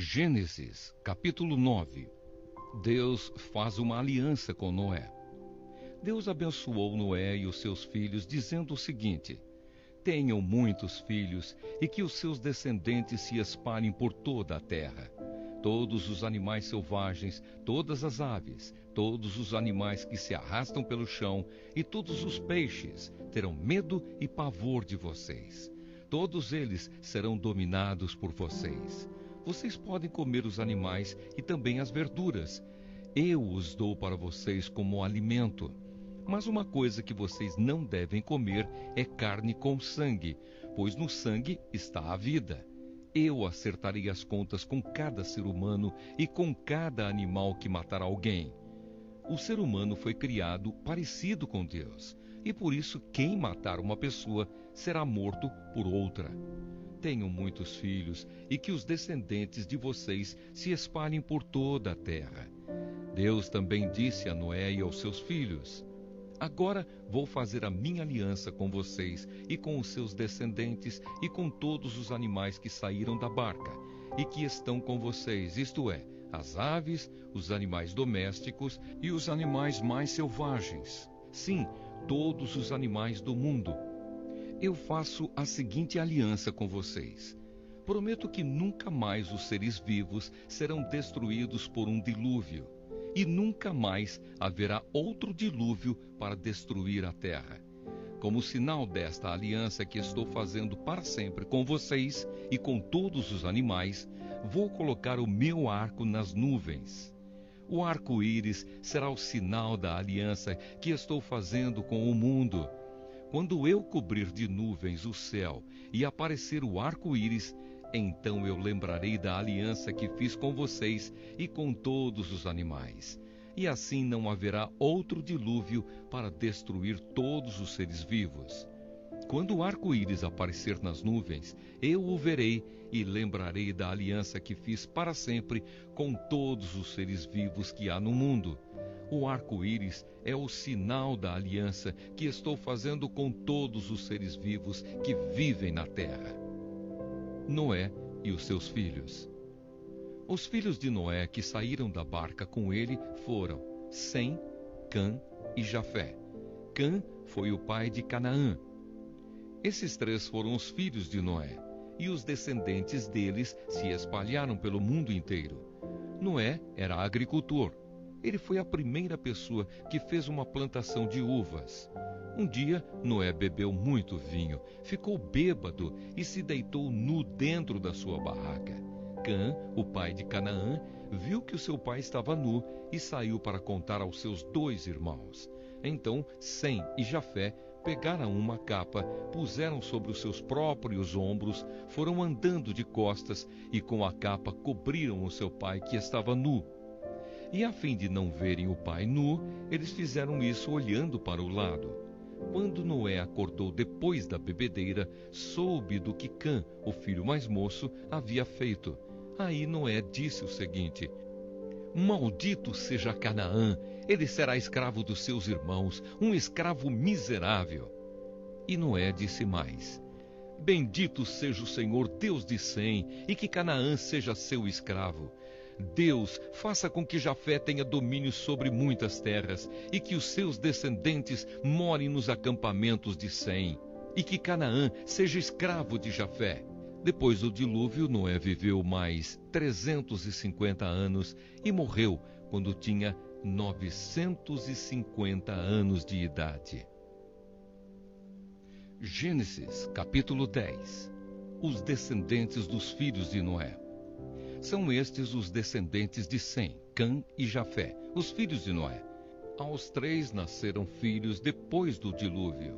Gênesis, capítulo 9. Deus faz uma aliança com Noé. Deus abençoou Noé e os seus filhos, dizendo o seguinte: tenham muitos filhos e que os seus descendentes se espalhem por toda a terra. Todos os animais selvagens, todas as aves, todos os animais que se arrastam pelo chão e todos os peixes terão medo e pavor de vocês. Todos eles serão dominados por vocês. Vocês podem comer os animais e também as verduras. Eu os dou para vocês como alimento. Mas uma coisa que vocês não devem comer é carne com sangue, pois no sangue está a vida. Eu acertarei as contas com cada ser humano e com cada animal que matar alguém. O ser humano foi criado parecido com Deus, e por isso quem matar uma pessoa será morto por outra. Tenham muitos filhos e que os descendentes de vocês se espalhem por toda a terra. Deus também disse a Noé e aos seus filhos: agora vou fazer a minha aliança com vocês e com os seus descendentes e com todos os animais que saíram da barca e que estão com vocês, isto é, as aves, os animais domésticos e os animais mais selvagens. Sim, todos os animais do mundo. Eu faço a seguinte aliança com vocês. Prometo que nunca mais os seres vivos serão destruídos por um dilúvio. E nunca mais haverá outro dilúvio para destruir a terra. Como sinal desta aliança que estou fazendo para sempre com vocês e com todos os animais, vou colocar o meu arco nas nuvens. O arco-íris será o sinal da aliança que estou fazendo com o mundo. Quando eu cobrir de nuvens o céu e aparecer o arco-íris, então eu lembrarei da aliança que fiz com vocês e com todos os animais. E assim não haverá outro dilúvio para destruir todos os seres vivos. Quando o arco-íris aparecer nas nuvens, eu o verei e lembrarei da aliança que fiz para sempre com todos os seres vivos que há no mundo. O arco-íris é o sinal da aliança que estou fazendo com todos os seres vivos que vivem na terra. Noé e os seus filhos. Os filhos de Noé que saíram da barca com ele foram Sem, Cã e Jafé. Cã foi o pai de Canaã. Esses três foram os filhos de Noé, e os descendentes deles se espalharam pelo mundo inteiro. Noé era agricultor. Ele foi a primeira pessoa que fez uma plantação de uvas. Um dia, Noé bebeu muito vinho, ficou bêbado e se deitou nu dentro da sua barraca. Cã, o pai de Canaã, viu que o seu pai estava nu e saiu para contar aos seus 2 irmãos. Então, Sem e Jafé pegaram uma capa, puseram sobre os seus próprios ombros, foram andando de costas e com a capa cobriram o seu pai que estava nu. E a fim de não verem o pai nu, eles fizeram isso olhando para o lado. Quando Noé acordou depois da bebedeira, soube do que Cã, o filho mais moço, havia feito. Aí Noé disse o seguinte: maldito seja Canaã, ele será escravo dos seus irmãos, um escravo miserável. E Noé disse mais: bendito seja o Senhor Deus de Sem, e que Canaã seja seu escravo. Deus faça com que Jafé tenha domínio sobre muitas terras, e que os seus descendentes morem nos acampamentos de Sem, e que Canaã seja escravo de Jafé. Depois do dilúvio, Noé viveu mais 350 anos e morreu quando tinha 950 anos de idade. Gênesis, capítulo 10. Os descendentes dos filhos de Noé. São estes os descendentes de Sem, Cã e Jafé, os filhos de Noé. Aos 3 nasceram filhos depois do dilúvio.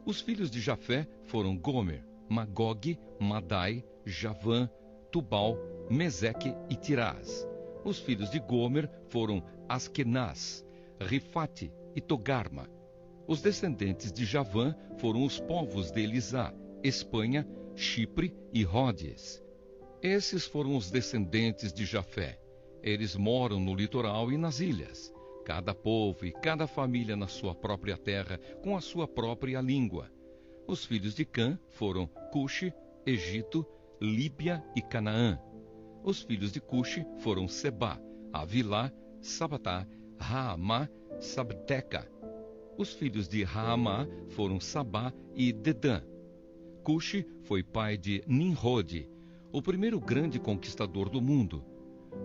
Os filhos de Jafé foram Gomer, Magog, Madai, Javã, Tubal, Meseque e Tirás. Os filhos de Gomer foram Askenaz, Rifate e Togarma. Os descendentes de Javã foram os povos de Elisá, Espanha, Chipre e Rhodes. Esses foram os descendentes de Jafé. Eles moram no litoral e nas ilhas. Cada povo e cada família na sua própria terra, com a sua própria língua. Os filhos de Cã foram Cuxi, Egito, Líbia e Canaã. Os filhos de Cuxi foram Sebá, Avilá, Sabatá, Raamá, Sabteca. Os filhos de Raamá foram Sabá e Dedã. Cuxi foi pai de Nimrode, o primeiro grande conquistador do mundo.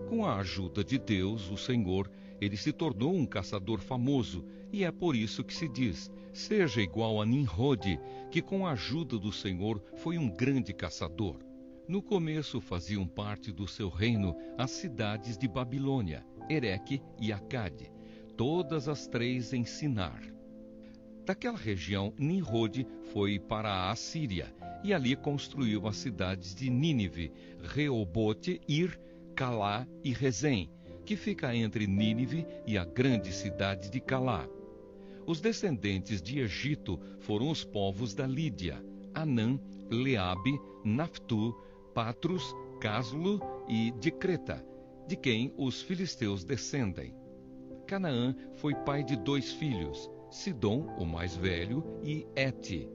Com a ajuda de Deus, o Senhor, ele se tornou um caçador famoso, e é por isso que se diz: seja igual a Nimrode, que com a ajuda do Senhor foi um grande caçador. No começo faziam parte do seu reino as cidades de Babilônia, Ereque e Acade, todas as três em Sinar. Daquela região, Nimrode foi para a Assíria, e ali construiu as cidades de Nínive, Reobote, Ir, Calá e Rezém, que fica entre Nínive e a grande cidade de Calá. Os descendentes de Egito foram os povos da Lídia, Anã, Leabe, Naftu, Patros, Caslu e de Creta, de quem os filisteus descendem. Canaã foi pai de 2 filhos, Sidom, o mais velho, e Ete.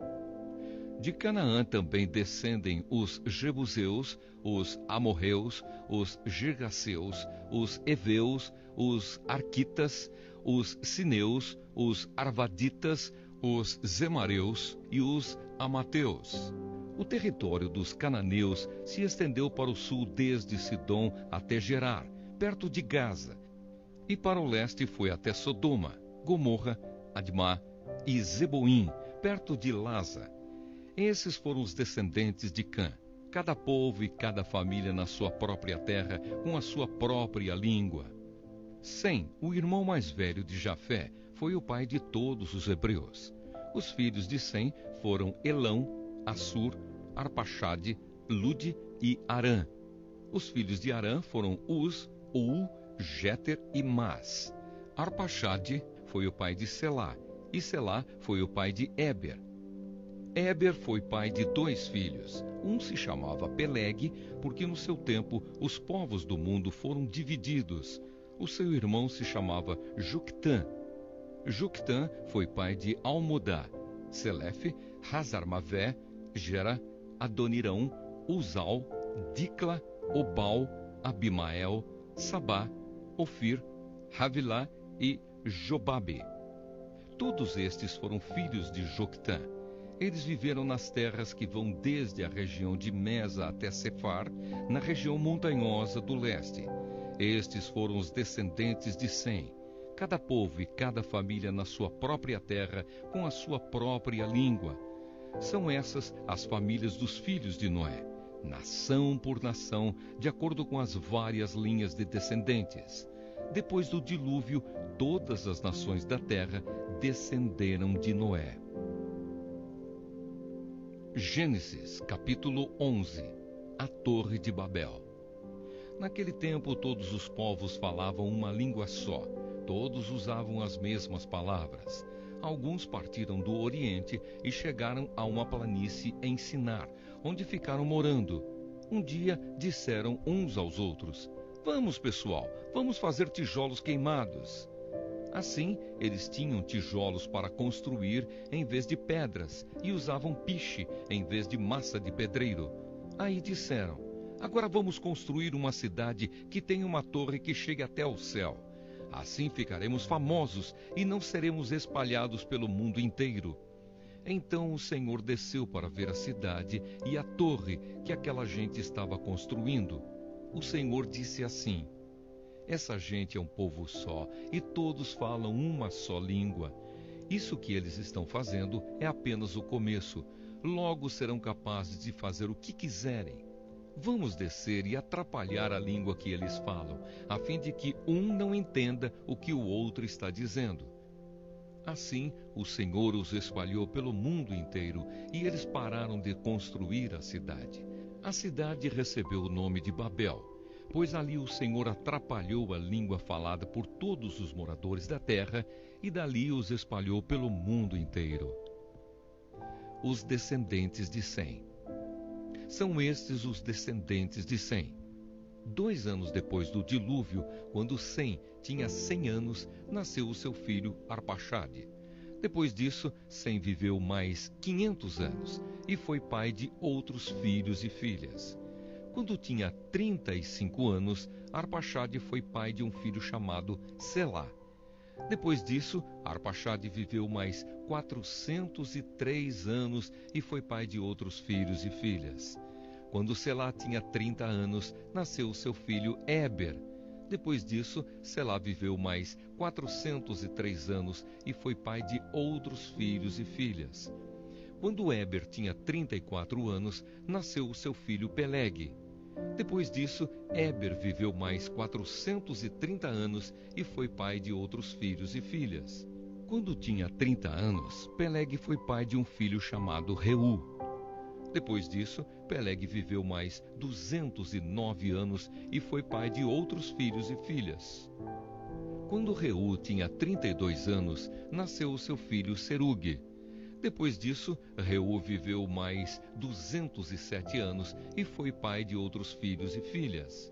De Canaã também descendem os Jebuseus, os Amorreus, os Girgaceus, os Eveus, os Arquitas, os Sineus, os Arvaditas, os Zemareus e os Amateus. O território dos cananeus se estendeu para o sul desde Sidom até Gerar, perto de Gaza, e para o leste foi até Sodoma, Gomorra, Admá e Zeboim, perto de Laza. Esses foram os descendentes de Cã, cada povo e cada família na sua própria terra, com a sua própria língua. Sem, o irmão mais velho de Jafé, foi o pai de todos os hebreus. Os filhos de Sem foram Elão, Assur, Arpaxade, Lude e Arã. Os filhos de Arã foram Uz, Ul, Jéter e Mas. Arpaxade foi o pai de Selá, e Selá foi o pai de Éber. Éber foi pai de 2 filhos. Um se chamava Peleg, porque no seu tempo os povos do mundo foram divididos. O seu irmão se chamava Juctã. Juctã foi pai de Almodá, Selefe, Hazarmavé, Gera, Adonirão, Uzal, Dicla, Obal, Abimael, Sabá, Ofir, Havilá e Jobabe. Todos estes foram filhos de Joctã. Eles viveram nas terras que vão desde a região de Mesa até Sefar, na região montanhosa do leste. Estes foram os descendentes de Sem, cada povo e cada família na sua própria terra, com a sua própria língua. São essas as famílias dos filhos de Noé, nação por nação, de acordo com as várias linhas de descendentes. Depois do dilúvio, todas as nações da terra descenderam de Noé. Gênesis, capítulo 11. A Torre de Babel. Naquele tempo, todos os povos falavam uma língua só. Todos usavam as mesmas palavras. Alguns partiram do Oriente e chegaram a uma planície em Sinar, onde ficaram morando. Um dia disseram uns aos outros: "Vamos, pessoal, vamos fazer tijolos queimados." Assim, eles tinham tijolos para construir em vez de pedras e usavam piche em vez de massa de pedreiro. Aí disseram: "Agora vamos construir uma cidade que tenha uma torre que chegue até o céu. Assim ficaremos famosos e não seremos espalhados pelo mundo inteiro." Então o Senhor desceu para ver a cidade e a torre que aquela gente estava construindo. O Senhor disse assim: "Essa gente é um povo só e todos falam uma só língua. Isso que eles estão fazendo é apenas o começo. Logo serão capazes de fazer o que quiserem. Vamos descer e atrapalhar a língua que eles falam, a fim de que um não entenda o que o outro está dizendo." Assim, o Senhor os espalhou pelo mundo inteiro e eles pararam de construir a cidade. A cidade recebeu o nome de Babel, pois ali o Senhor atrapalhou a língua falada por todos os moradores da terra e dali os espalhou pelo mundo inteiro. Os descendentes de Sem. São estes os descendentes de Sem. 2 anos depois do dilúvio, quando Sem tinha 100 anos, nasceu o seu filho Arpaxade. Depois disso, Sem viveu mais 500 anos e foi pai de outros filhos e filhas. Quando tinha 35 anos, Arpaxade foi pai de um filho chamado Selá. Depois disso, Arpaxade viveu mais 403 anos e foi pai de outros filhos e filhas. Quando Selá tinha 30 anos, nasceu seu filho Éber. Depois disso, Selá viveu mais 403 anos e foi pai de outros filhos e filhas. Quando Éber tinha 34 anos, nasceu seu filho Peleg. Depois disso, Éber viveu mais 430 anos e foi pai de outros filhos e filhas. Quando tinha 30 anos, Peleg foi pai de um filho chamado Reu. Depois disso, Peleg viveu mais 209 anos e foi pai de outros filhos e filhas. Quando Reu tinha 32 anos, nasceu o seu filho Serugue. Depois disso, Reu viveu mais 207 anos e foi pai de outros filhos e filhas.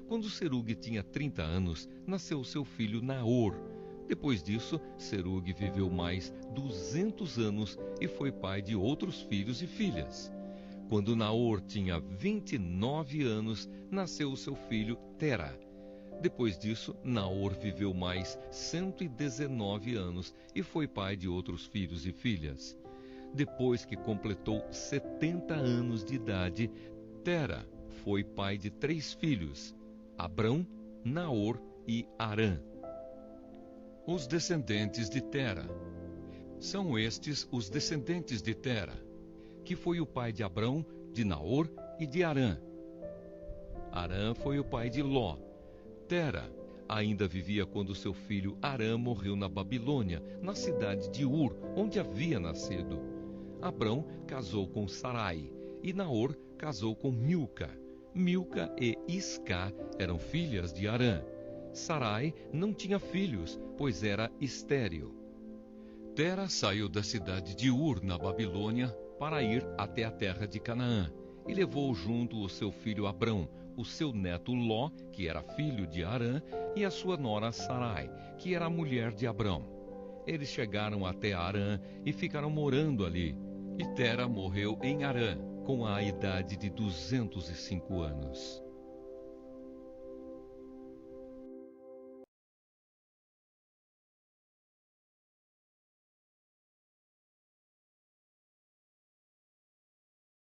Quando Serugue tinha 30 anos, nasceu o seu filho Naor. Depois disso, Serugue viveu mais 200 anos e foi pai de outros filhos e filhas. Quando Naor tinha 29 anos, nasceu o seu filho Tera. Depois disso, Naor viveu mais 119 anos e foi pai de outros filhos e filhas. Depois que completou 70 anos de idade, Tera foi pai de 3 filhos, Abrão, Naor e Harã. Os descendentes de Tera. São estes os descendentes de Tera, que foi o pai de Abrão, de Naor e de Harã. Harã foi o pai de Ló. Tera ainda vivia quando seu filho Harã morreu na Babilônia, na cidade de Ur, onde havia nascido. Abrão casou com Sarai, e Naor casou com Milca. Milca e Isca eram filhas de Harã. Sarai não tinha filhos, pois era estéril. Tera saiu da cidade de Ur, na Babilônia, para ir até a terra de Canaã, e levou junto o seu filho Abrão, o seu neto Ló, que era filho de Harã, e a sua nora Sarai, que era a mulher de Abrão. Eles chegaram até Harã e ficaram morando ali. E Tera morreu em Harã, com a idade de 205 anos.